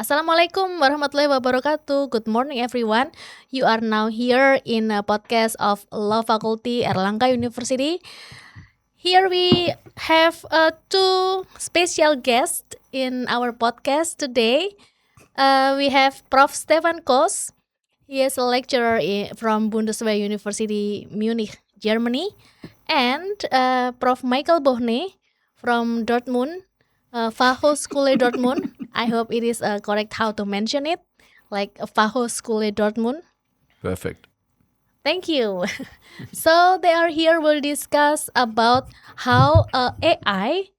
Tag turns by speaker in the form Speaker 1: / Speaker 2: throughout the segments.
Speaker 1: Assalamualaikum warahmatullahi wabarakatuh. Good morning, everyone. You are now here in a podcast of Law Faculty Erlangga University. Here we have two special guests in our podcast today. We have Prof. Stefan Kos. He is a lecturer from Bundeswehr University Munich, Germany, and Prof. Michael Bohne from Dortmund, Fachhochschule Dortmund. I hope it is correct how to mention it, like Fachhochschule Dortmund.
Speaker 2: Perfect.
Speaker 1: Thank you. So they are here. We'll discuss about how AI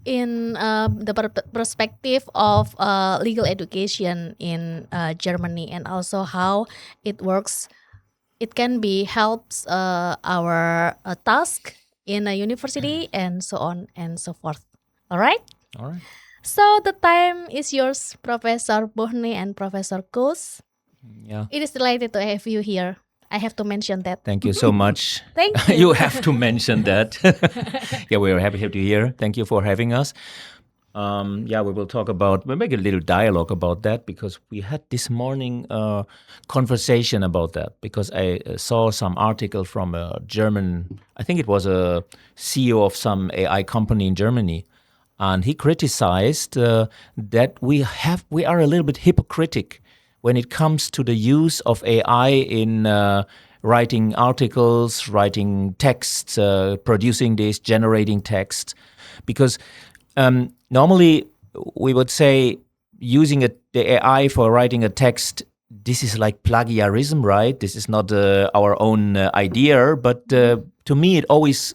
Speaker 1: in the perspective of legal education in Germany, and also how it works. It can be helps our task in a university and so on and so forth. All right.
Speaker 2: All right.
Speaker 1: So the time is yours, Professor Bohne and Professor Kos.
Speaker 2: Yeah.
Speaker 1: It is delighted to have you here. I have to mention that.
Speaker 2: Thank you so much.
Speaker 1: Thank you.
Speaker 2: You have to mention that. Yeah, we are happy to hear. Thank you for having us. We will talk about, we'll make a little dialogue about that because we had this morning a conversation about that because I saw some article from a German, I think it was a CEO of some AI company in Germany. And he criticized that we are a little bit hypocritic when it comes to the use of AI in writing articles, writing texts, producing this, generating text. Because normally we would say using the AI for writing a text, this is like plagiarism, right? This is not our own idea, but to me it always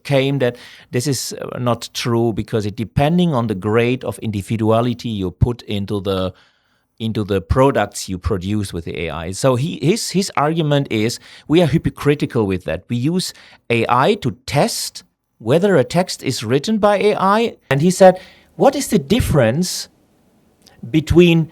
Speaker 2: came that this is not true because it depending on the grade of individuality you put into the products you produce with the AI. So his argument is we are hypocritical with that. We use AI to test whether a text is written by AI. And he said, what is the difference between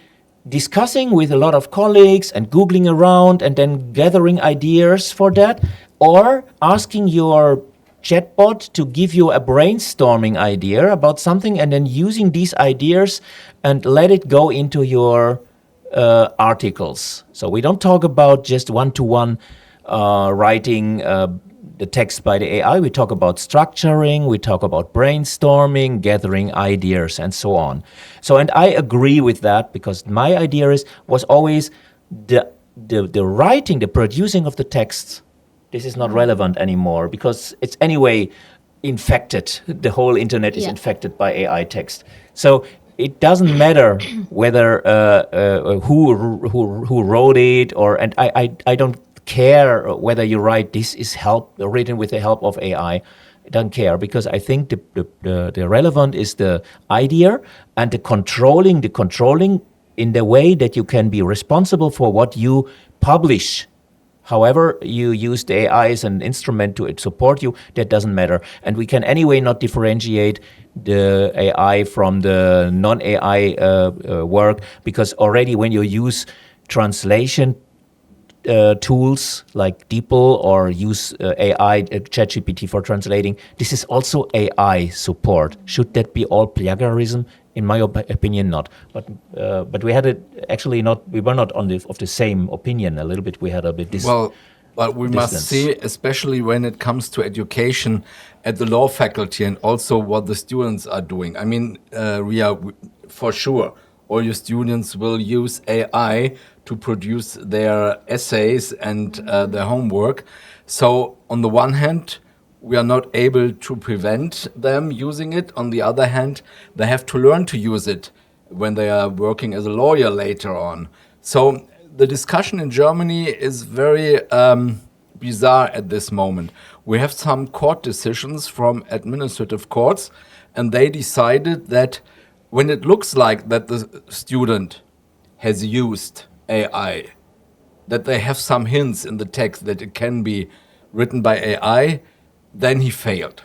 Speaker 2: discussing with a lot of colleagues and Googling around and then gathering ideas for that, or asking your chatbot to give you a brainstorming idea about something and then using these ideas and let it go into your articles. So we don't talk about just one-to-one writing the text by the AI. We talk about structuring, we talk about brainstorming, gathering ideas, and so on. So, and I agree with that because my idea was always the writing, the producing of the texts. This is not relevant anymore because it's anyway infected. The whole internet is infected by AI text. So it doesn't matter whether who wrote it and I don't care whether you write this is written with the help of AI. I don't care because I think the relevant is the idea and the controlling in the way that you can be responsible for what you publish. However, you use the AI as an instrument to support you, that doesn't matter. And we can anyway not differentiate the AI from the non-AI work because already when you use translation tools like DeepL or use AI, ChatGPT for translating, this is also AI support. Should that be all plagiarism? In my opinion, not. But we had it actually not. We were not of the same opinion. A little bit. We had a bit
Speaker 3: Well, we must see, especially when it comes to education at the law faculty and also what the students are doing. I mean, for sure, all your students will use AI to produce their essays and their homework. So on the one hand, we are not able to prevent them using it. On the other hand, they have to learn to use it when they are working as a lawyer later on. So the discussion in Germany is very bizarre at this moment. We have some court decisions from administrative courts, and they decided that when it looks like that the student has used AI, that they have some hints in the text that it can be written by AI, then he failed.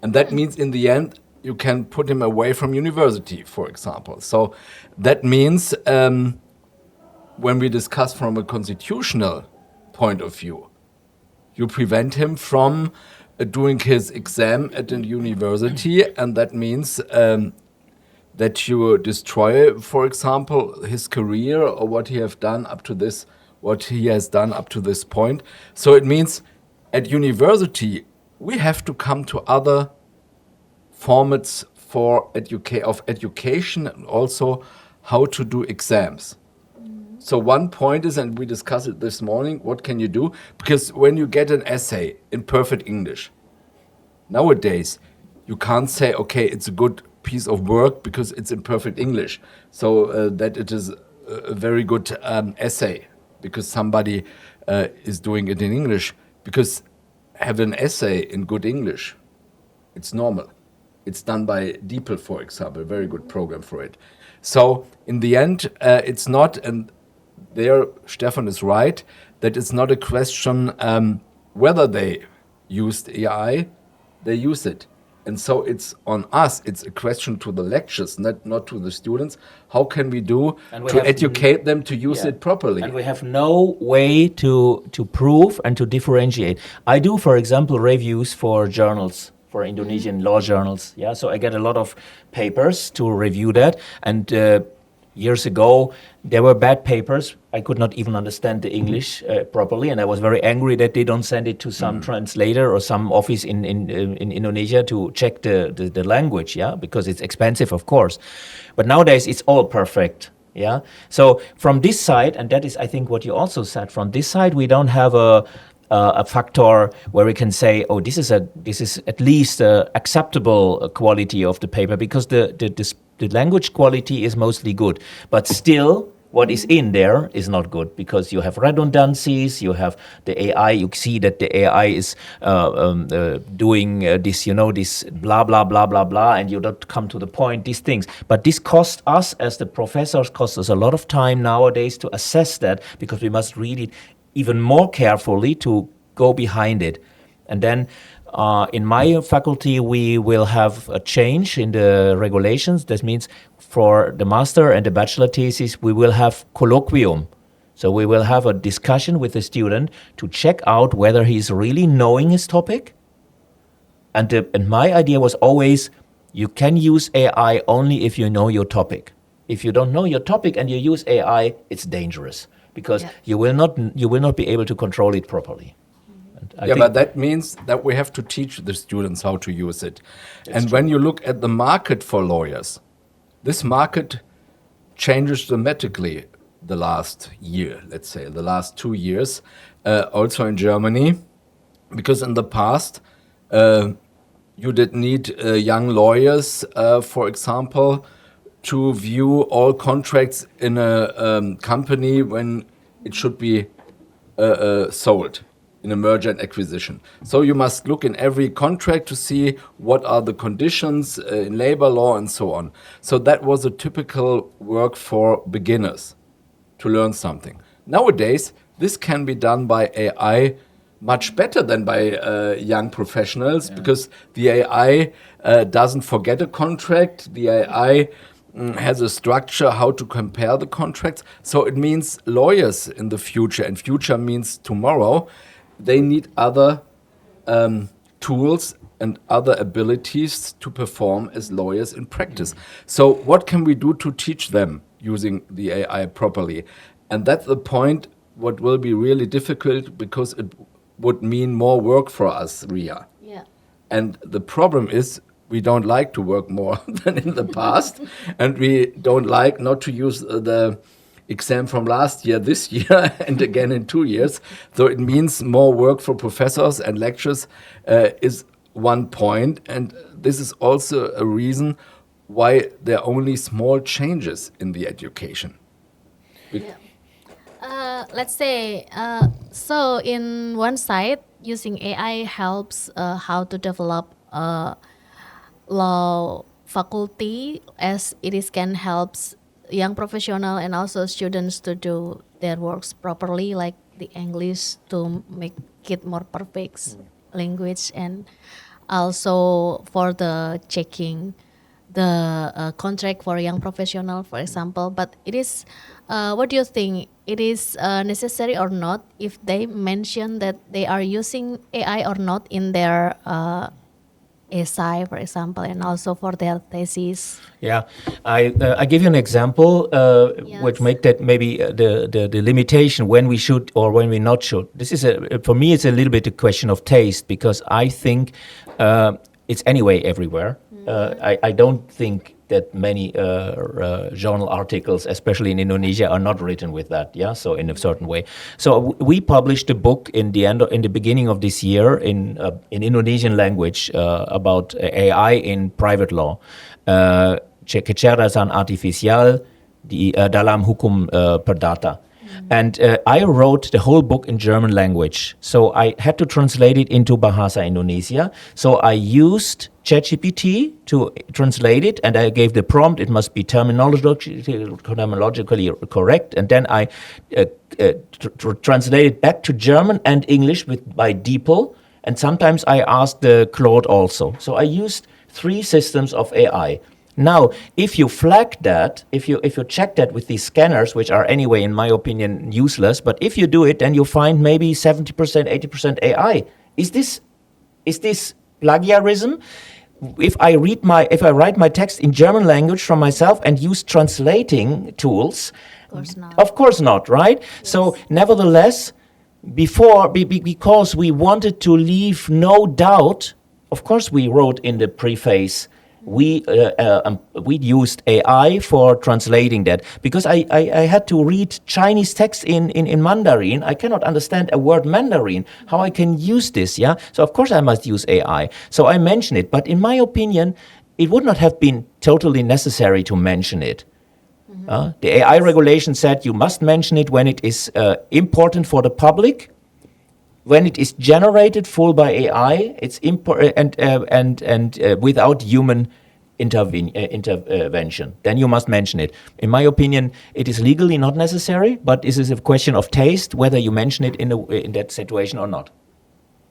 Speaker 3: And that means in the end, you can put him away from university, for example. So that means when we discuss from a constitutional point of view, you prevent him from doing his exam at a university, and that means that you destroy, for example, his career or what he have done up to this, what he has done up to this point. So it means at university we have to come to other formats for education and also how to do exams. So one point is, and we discussed it this morning, what can you do? Because when you get an essay in perfect English, nowadays you can't say, okay, it's a good piece of work because it's in perfect English. So that it is a very good essay because somebody is doing it in English. Because have an essay in good English, it's normal. It's done by DeepL, for example, a very good program for it. So in the end, it's not, and there Stefan is right, that it's not a question whether they used AI, they use it. And so it's on us, it's a question to the lectures, not to the students. How can we do
Speaker 2: And we
Speaker 3: to
Speaker 2: have
Speaker 3: educate them to use it properly?
Speaker 2: And we have no way to prove and to differentiate. I do, for example, reviews for journals, for Indonesian law journals. Yeah, so I get a lot of papers to review that. And years ago, there were bad papers. I could not even understand the English properly, and I was very angry that they don't send it to some translator or some office in Indonesia to check the language. Yeah, because it's expensive, of course. But nowadays, it's all perfect. Yeah. So from this side, and that is, I think, what you also said. From this side, we don't have a factor where we can say, oh, this is at least a acceptable quality of the paper, because the language quality is mostly good, but still. What is in there is not good, because you have redundancies, you have the AI, you see that the AI is doing this, this blah, blah, blah, blah, blah, and you don't come to the point, these things. But this costs us, as the professors, costs us a lot of time nowadays to assess that, because we must read it even more carefully to go behind it. And then in my faculty, we will have a change in the regulations. That means for the master and the bachelor thesis, we will have colloquium. So we will have a discussion with the student to check out whether he's really knowing his topic. And my idea was always, you can use AI only if you know your topic. If you don't know your topic and you use AI, it's dangerous, because you will not be able to control it properly.
Speaker 3: Yeah, but that means that we have to teach the students how to use it. And when you look at the market for lawyers, this market changes dramatically the last year, let's say, the last 2 years, also in Germany, because in the past, you did need young lawyers, for example, to view all contracts in a company when it should be sold in a merger and acquisition. So you must look in every contract to see what are the conditions in labor law and so on. So that was a typical work for beginners to learn something. Nowadays, this can be done by AI much better than by young professionals, because the AI doesn't forget a contract. The AI has a structure how to compare the contracts. So it means lawyers in the future, and future means tomorrow, they need other tools and other abilities to perform as lawyers in practice. So what can we do to teach them using the AI properly? And that's the point what will be really difficult, because it would mean more work for us, Ria.
Speaker 1: Yeah.
Speaker 3: And the problem is, we don't like to work more than in the past, and we don't like not to use the exam from last year, this year, and again in 2 years. So it means more work for professors and lecturers is one point. And this is also a reason why there are only small changes in the education.
Speaker 1: Let's say, so in one side, using AI helps how to develop law faculty, as it is can helps young professional and also students to do their works properly, like the English, to make it more perfect language, and also for the checking the contract for young professional, for example. But it is, what do you think? It is necessary or not if they mention that they are using AI or not in their essay, for example, and also for their thesis.
Speaker 2: Yeah, I give you an example which
Speaker 1: Yes.
Speaker 2: make that maybe the limitation when we should or when we not should. This is for me it's a little bit a question of taste because I think it's anyway everywhere. I don't think that many journal articles, especially in Indonesia, are not written with that. Yeah, so in a certain way. So we published a book in the beginning of this year in Indonesian language about AI in private law. Kecerdasan artifisial dalam hukum perdata. And I wrote the whole book in German language. So I had to translate it into Bahasa Indonesia. So I used ChatGPT to translate it, and I gave the prompt. It must be terminologically correct. And then I translated back to German and English by DeepL. And sometimes I asked the Claude also. So I used 3 systems of AI. Now, if you flag that, if you check that with these scanners, which are anyway, in my opinion, useless, but if you do it, then you find maybe 70%, 80% AI. Is this plagiarism? If I write my text in German language from myself and use translating tools,
Speaker 1: Of course not.
Speaker 2: of course not, right? So, nevertheless, because we wanted to leave no doubt, of course, we wrote in the preface. We used AI for translating that because I had to read Chinese text in Mandarin. I cannot understand a word Mandarin. How I can use this? Yeah. So of course I must use AI. So I mention it, but in my opinion, it would not have been totally necessary to mention it. The AI regulation said you must mention it when it is important for the public. When it is generated full by AI, it's and without human intervention. Then you must mention it. In my opinion, it is legally not necessary, but this is a question of taste whether you mention it in that situation or not.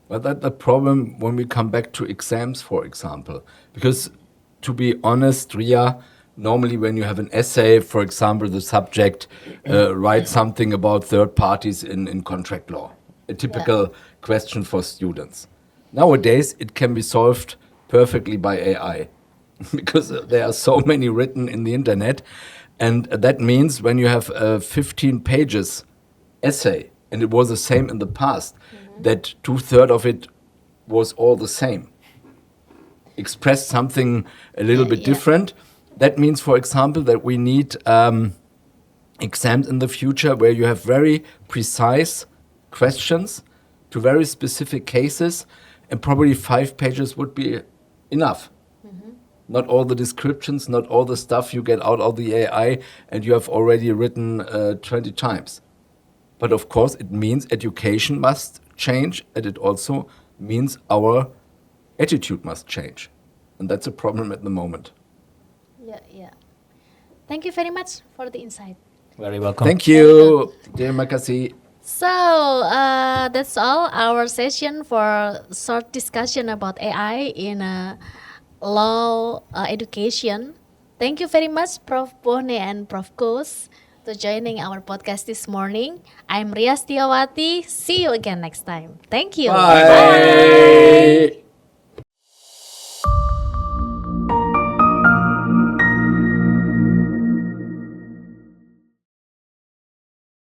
Speaker 3: But that's the problem when we come back to exams, for example. Because to be honest, Ria, normally when you have an essay, for example, the subject writes something about third parties in contract law. A typical question for students. Nowadays, it can be solved perfectly by AI because there are so many written in the internet. And that means when you have a 15 pages essay, and it was the same in the past, that 2/3 of it was all the same. Expressed something a little bit different. That means, for example, that we need exams in the future where you have very precise questions to very specific cases, and probably 5 pages would be enough. Not all the descriptions, not all the stuff you get out of the AI and you have already written 20 times. But of course, it means education must change, and it also means our attitude must change. And that's a problem at the moment.
Speaker 1: Yeah. Thank you very much for the insight.
Speaker 2: Very welcome.
Speaker 3: Thank you. Terima kasih.
Speaker 1: So that's all our session for short discussion about AI in law education. Thank you very much, Prof. Bone and Prof. Kus, to joining our podcast this morning. I'm Ria Setiawati. See you again next time. Thank you.
Speaker 3: Bye.